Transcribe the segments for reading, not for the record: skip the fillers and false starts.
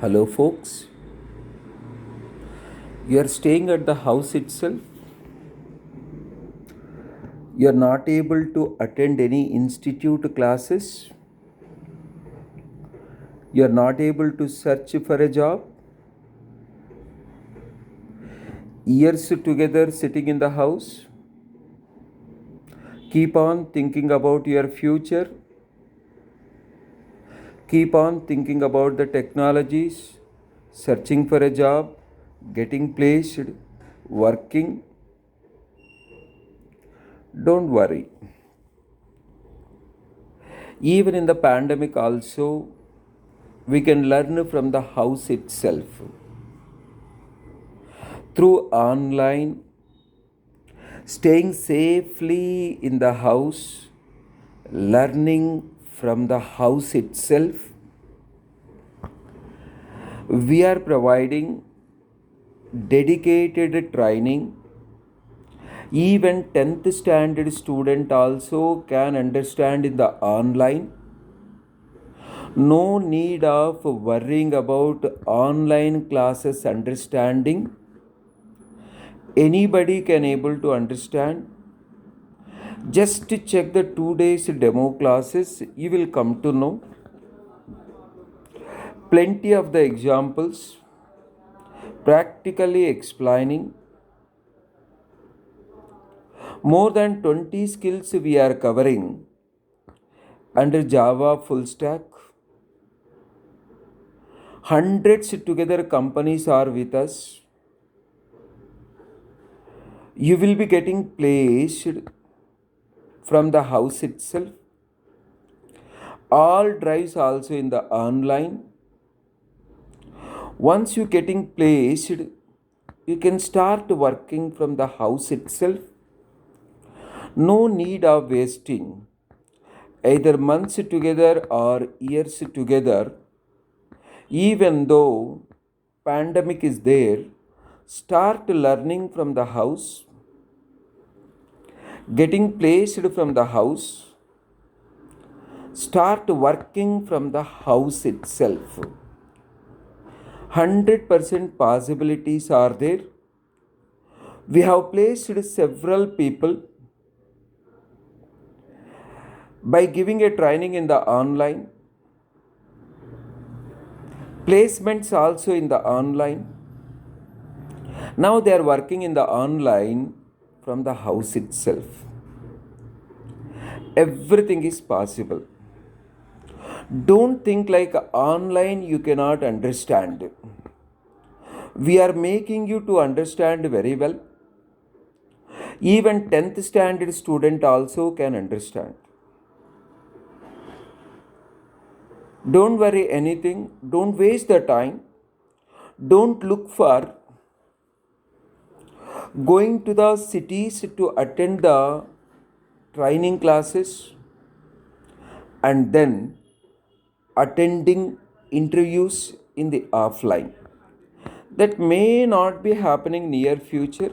Hello, folks. You are staying at the house itself. You are not able to attend any institute classes. You are not able to search for a job. Years together sitting in the house. Keep on thinking about your future. Keep on thinking about the technologies. Searching for a job. Getting placed. Working. Don't worry. Even in the pandemic, also, we can learn from the house itself through online, staying safely in the house, learning from the house itself. We are providing dedicated training. Even 10th standard student also can understand in the online. No need of worrying about online classes understanding. Anybody can able to understand. Just to check the 2 days demo classes, you will come to know plenty of the examples, practically explaining. More than 20 skills we are covering under Java full stack. Hundreds together companies are with us. You will be getting placed from the house itself. All drives also in the online. Once you getting placed, you can start working from the house itself. No need of wasting either months together or years together. Even though pandemic is there, start learning from the house, getting placed from the house, start working from the house itself. 100% possibilities are there. We have placed several people by giving a training in the online, placements also in the online. Now they are working in the online from the house itself. Everything is possible. Don't think like online you cannot understand. We are making you to understand very well. Even 10th standard student also can understand. Don't worry anything. Don't waste the time. Don't look for going to the cities to attend the training classes and then attending interviews in the offline. That may not be happening near future.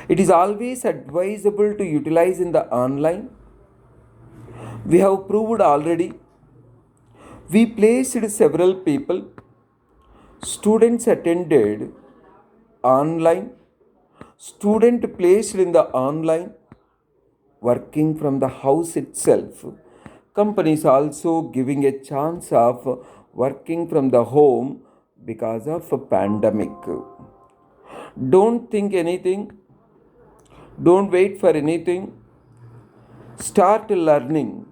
It is always advisable to utilize in the online. We have proved already. We placed several people. Students attended online. Student placed in the online. Working from the house itself. Companies also giving a chance of working from the home because of a pandemic. Don't think anything. Don't wait for anything. Start learning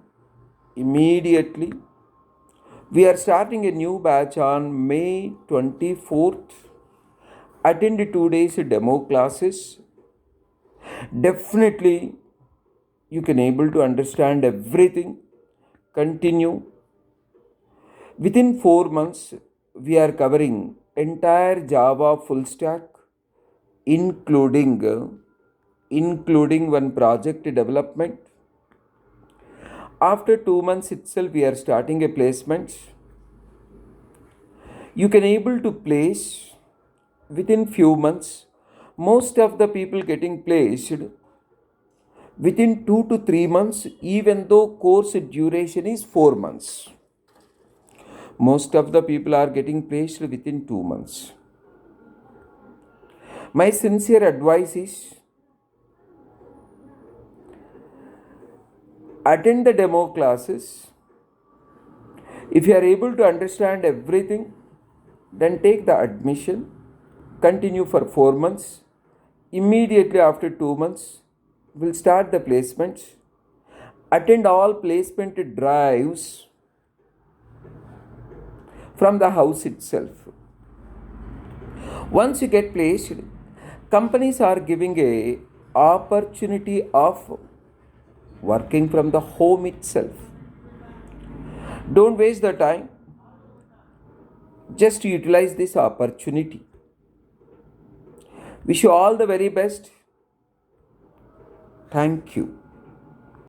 immediately. We are starting a new batch on May 24th. Attend 2 days demo classes. Definitely you can able to understand everything. Continue. Within 4 months, we are covering entire Java full stack, including one project development. After 2 months itself, we are starting a placement. You can able to place within few months. Most of the people getting placed within 2 to 3 months, even though course duration is 4 months. Most of the people are getting placed within 2 months. My sincere advice is attend the demo classes. If you are able to understand everything, then take the admission, continue for 4 months. Immediately after 2 months, we'll start the placements. Attend all placement drives from the house itself. Once you get placed, companies are giving a opportunity of working from the home itself. Don't waste the time. Just utilize this opportunity. Wish you all the very best. Thank you.